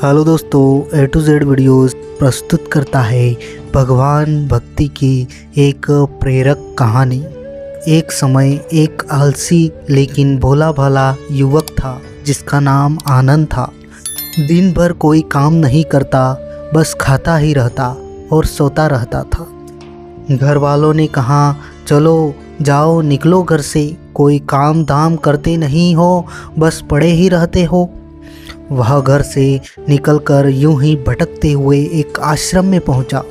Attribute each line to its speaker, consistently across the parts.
Speaker 1: Hello दोस्तों, ए to Z videos प्रस्तुत करता है भगवान भक्ति की एक प्रेरक कहानी। एक समय एक आलसी लेकिन भोला भाला युवक था जिसका नाम आनंद था। दिन भर कोई काम नहीं करता, बस खाता ही रहता और सोता रहता था। घर वालों ने कहा, चलो जाओ निकलो घर से, कोई काम धाम करते नहीं हो, बस पड़े ही रहते हो। वह घर से निकलकर यूं ही भटकते हुए एक आश्रम में पहुंचा।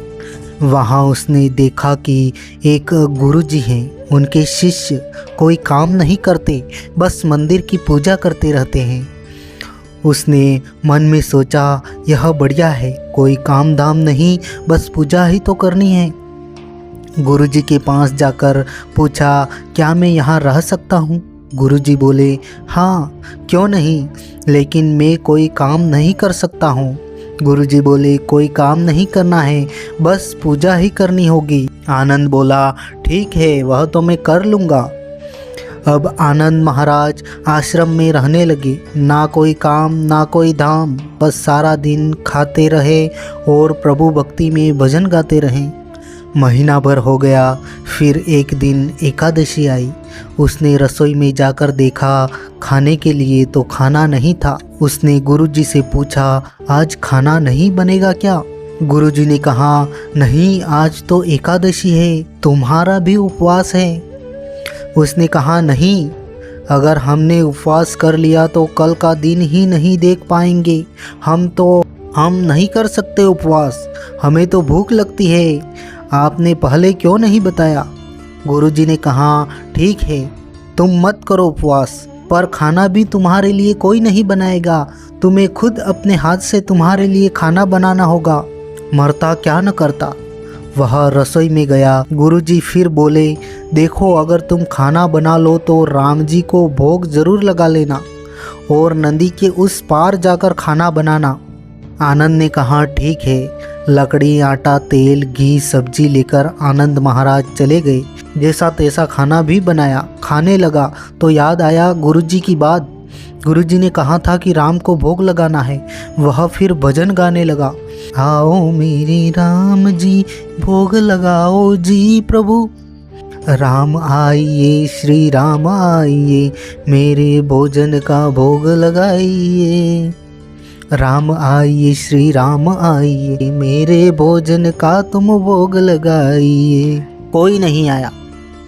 Speaker 1: वहां उसने देखा कि एक गुरुजी हैं। उनके शिष्य कोई काम नहीं करते, बस मंदिर की पूजा करते रहते हैं। उसने मन में सोचा, यह बढ़िया है, कोई काम धाम नहीं, बस पूजा ही तो करनी है। गुरुजी के पास जाकर पूछा, क्या मैं यहाँ रह सकता हूँ? गुरुजी बोले, हाँ क्यों नहीं, लेकिन मैं कोई काम नहीं कर सकता हूँ। गुरुजी बोले, कोई काम नहीं करना है, बस पूजा ही करनी होगी। आनंद बोला, ठीक है, वह तो मैं कर लूँगा। अब आनंद महाराज आश्रम में रहने लगे। ना कोई काम ना कोई धाम, बस सारा दिन खाते रहे और प्रभु भक्ति में भजन गाते रहे। महीना भर हो गया। फिर एक दिन एकादशी आई। उसने रसोई में जाकर देखा, खाने के लिए तो खाना नहीं था। उसने गुरुजी से पूछा, आज खाना नहीं बनेगा क्या? गुरुजी ने कहा, नहीं, आज तो एकादशी है, तुम्हारा भी उपवास है। उसने कहा, नहीं, अगर हमने उपवास कर लिया तो कल का दिन ही नहीं देख पाएंगे। हम नहीं कर सकते उपवास, हमें तो भूख लगती है। आपने पहले क्यों नहीं बताया? गुरुजी ने कहा, ठीक है, तुम मत करो उपवास, पर खाना भी तुम्हारे लिए कोई नहीं बनाएगा। तुम्हें खुद अपने हाथ से तुम्हारे लिए खाना बनाना होगा। मरता क्या न करता। वह रसोई में गया। गुरुजी फिर बोले, देखो, अगर तुम खाना बना लो तो राम जी को भोग जरूर लगा लेना और नदी के उस पार जाकर खाना बनाना। आनंद ने कहा, ठीक है। लकड़ी, आटा, तेल, घी, सब्जी लेकर आनंद महाराज चले गए। जैसा तैसा खाना भी बनाया। खाने लगा तो याद आया गुरुजी की बात। गुरुजी ने कहा था कि राम को भोग लगाना है। वह फिर भजन गाने लगा, आओ मेरे राम जी, भोग लगाओ जी प्रभु। राम आइए, श्री राम आइए, मेरे भोजन का भोग लगाइए। राम आइए, श्री राम आइए, मेरे भोजन का तुम भोग लगाइए। कोई नहीं आया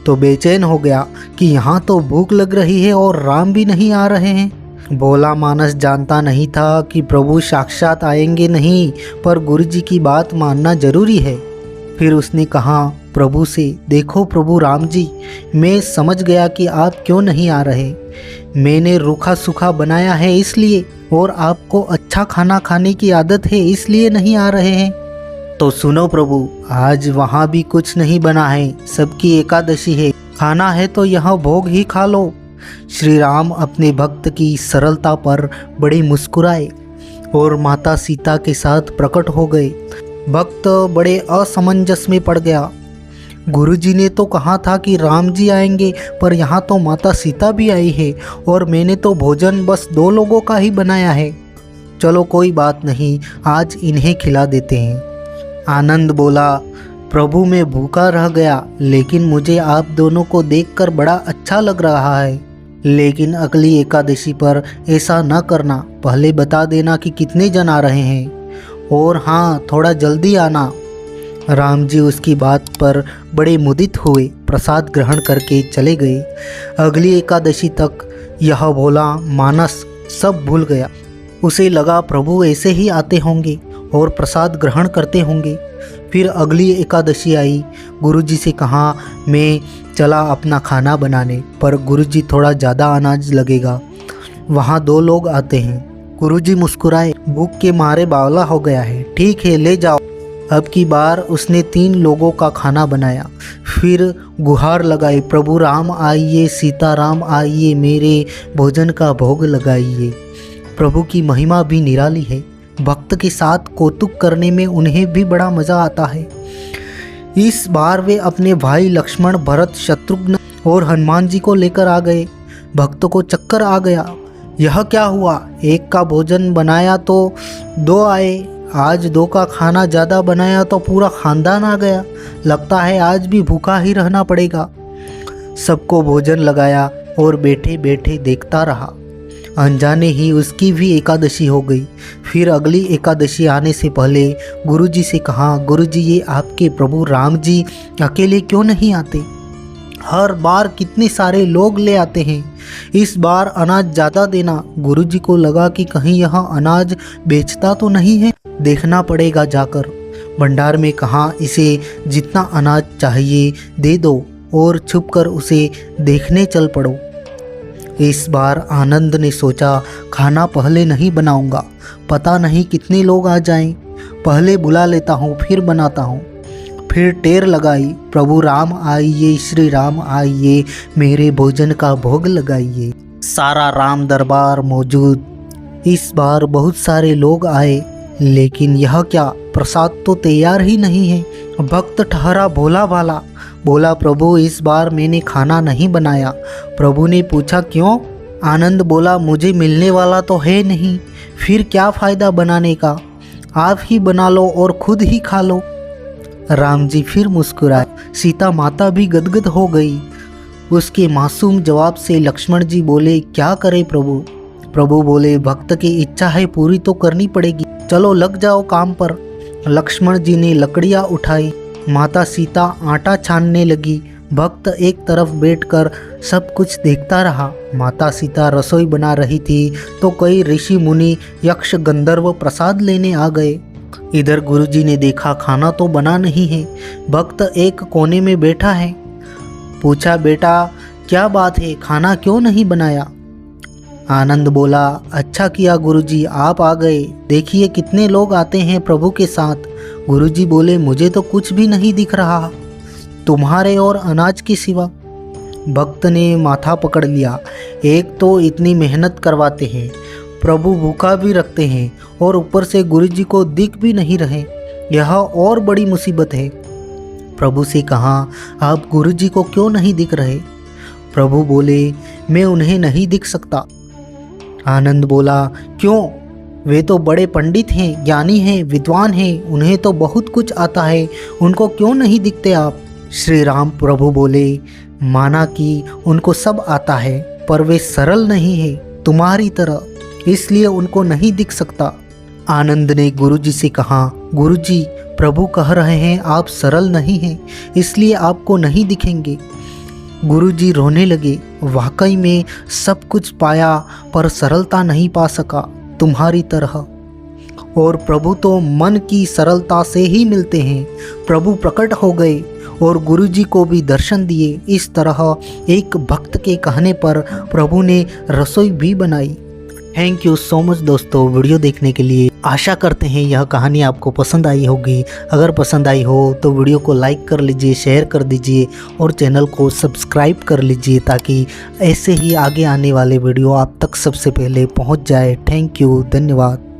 Speaker 1: तो बेचैन हो गया कि यहाँ तो भूख लग रही है और राम भी नहीं आ रहे हैं। भोला मानस जानता नहीं था कि प्रभु साक्षात आएंगे नहीं, पर गुरुजी की बात मानना जरूरी है। फिर उसने कहा प्रभु से, देखो प्रभु राम जी, मैं समझ गया कि आप क्यों नहीं आ रहे। मैंने रूखा सूखा बनाया है इसलिए, और आपको अच्छा खाना खाने की आदत है इसलिए नहीं आ रहे हैं। तो सुनो प्रभु, आज वहाँ भी कुछ नहीं बना है, सबकी एकादशी है, खाना है तो यह भोग ही खा लो। श्री राम अपने भक्त की सरलता पर बड़े मुस्कुराए और माता सीता के साथ प्रकट हो गए। भक्त बड़े असमंजस में पड़ गया। गुरुजी ने तो कहा था कि राम जी आएंगे, पर यहाँ तो माता सीता भी आई है और मैंने तो भोजन बस 2 लोगों का ही बनाया है। चलो कोई बात नहीं, आज इन्हें खिला देते हैं। आनंद बोला, प्रभु मैं भूखा रह गया, लेकिन मुझे आप दोनों को देखकर बड़ा अच्छा लग रहा है। लेकिन अगली एकादशी पर ऐसा न करना, पहले बता देना कि कितने जन आ रहे हैं, और हाँ, थोड़ा जल्दी आना। राम जी उसकी बात पर बड़े मुदित हुए, प्रसाद ग्रहण करके चले गए। अगली एकादशी तक यह भोला मानस सब भूल गया। उसे लगा प्रभु ऐसे ही आते होंगे और प्रसाद ग्रहण करते होंगे। फिर अगली एकादशी आई। गुरुजी से कहा, मैं चला अपना खाना बनाने, पर गुरुजी थोड़ा ज़्यादा अनाज लगेगा, वहाँ 2 लोग आते हैं। गुरुजी मुस्कुराए, भूख के मारे बावला हो गया है, ठीक है ले जाओ। अब की बार उसने 3 लोगों का खाना बनाया। फिर गुहार लगाई, प्रभु राम आइए, सीता राम आइए, मेरे भोजन का भोग लगाइए। प्रभु की महिमा भी निराली है। भक्त के साथ कौतुक करने में उन्हें भी बड़ा मज़ा आता है। इस बार वे अपने भाई लक्ष्मण, भरत, शत्रुघ्न और हनुमान जी को लेकर आ गए। भक्तों को चक्कर आ गया। यह क्या हुआ, एक का भोजन बनाया तो दो आए, आज दो का खाना ज़्यादा बनाया तो पूरा खानदान आ गया। लगता है आज भी भूखा ही रहना पड़ेगा। सबको भोजन लगाया और बैठे बैठे देखता रहा। अनजाने ही उसकी भी एकादशी हो गई। फिर अगली एकादशी आने से पहले गुरुजी से कहा, गुरुजी ये आपके प्रभु राम जी अकेले क्यों नहीं आते? हर बार कितने सारे लोग ले आते हैं, इस बार अनाज ज़्यादा देना। गुरुजी को लगा कि कहीं यह अनाज बेचता तो नहीं है, देखना पड़ेगा जाकर। भंडार में कहा, इसे जितना अनाज चाहिए दे दो और छुपकर उसे देखने चल पड़ो। इस बार आनंद ने सोचा, खाना पहले नहीं बनाऊंगा, पता नहीं कितने लोग आ जाएं, पहले बुला लेता हूँ फिर बनाता हूँ। फिर टेर लगाई, प्रभु राम आइए, श्री राम आइए, मेरे भोजन का भोग लगाइए। सारा राम दरबार मौजूद। इस बार बहुत सारे लोग आए, लेकिन यह क्या, प्रसाद तो तैयार ही नहीं है। भक्त ठहरा भोला भाला, बोला, प्रभु इस बार मैंने खाना नहीं बनाया। प्रभु ने पूछा, क्यों? आनंद बोला, मुझे मिलने वाला तो है नहीं, फिर क्या फ़ायदा बनाने का, आप ही बना लो और खुद ही खा लो। राम जी फिर मुस्कुराए। सीता माता भी गदगद हो गई। उसके मासूम जवाब से लक्ष्मण जी बोले, क्या करे प्रभु? प्रभु बोले, भक्त की इच्छा है पूरी तो करनी पड़ेगी, चलो लग जाओ काम पर। लक्ष्मण जी ने लकड़ियाँ उठाई, माता सीता आटा छानने लगी। भक्त एक तरफ बैठकर सब कुछ देखता रहा। माता सीता रसोई बना रही थी तो कई ऋषि मुनि यक्ष गंधर्व प्रसाद लेने आ गए। इधर गुरुजी ने देखा खाना तो बना नहीं है, भक्त एक कोने में बैठा है। पूछा, बेटा क्या बात है, खाना क्यों नहीं बनाया? आनंद बोला, अच्छा किया गुरुजी आप आ गए, देखिए कितने लोग आते हैं प्रभु के साथ। गुरुजी बोले, मुझे तो कुछ भी नहीं दिख रहा तुम्हारे और अनाज के सिवा। भक्त ने माथा पकड़ लिया, एक तो इतनी मेहनत करवाते हैं, प्रभु भूखा भी रखते हैं और ऊपर से गुरुजी को दिख भी नहीं रहे, यह और बड़ी मुसीबत है। प्रभु से कहा, आप गुरुजी को क्यों नहीं दिख रहे? प्रभु बोले, मैं उन्हें नहीं दिख सकता। आनंद बोला, क्यों? वे तो बड़े पंडित हैं, ज्ञानी हैं, विद्वान हैं, उन्हें तो बहुत कुछ आता है, उनको क्यों नहीं दिखते आप? श्री राम प्रभु बोले, माना कि उनको सब आता है पर वे सरल नहीं है तुम्हारी तरह, इसलिए उनको नहीं दिख सकता। आनंद ने गुरुजी से कहा, गुरुजी प्रभु कह रहे हैं आप सरल नहीं हैं, इसलिए आपको नहीं दिखेंगे। गुरुजी रोने लगे, वाकई में सब कुछ पाया पर सरलता नहीं पा सका तुम्हारी तरह, और प्रभु तो मन की सरलता से ही मिलते हैं। प्रभु प्रकट हो गए और गुरुजी को भी दर्शन दिए। इस तरह एक भक्त के कहने पर प्रभु ने रसोई भी बनाई। थैंक यू सो मच दोस्तों वीडियो देखने के लिए। आशा करते हैं यह कहानी आपको पसंद आई होगी। अगर पसंद आई हो तो वीडियो को लाइक कर लीजिए, शेयर कर दीजिए और चैनल को सब्सक्राइब कर लीजिए ताकि ऐसे ही आगे आने वाले वीडियो आप तक सबसे पहले पहुंच जाए। थैंक यू, धन्यवाद।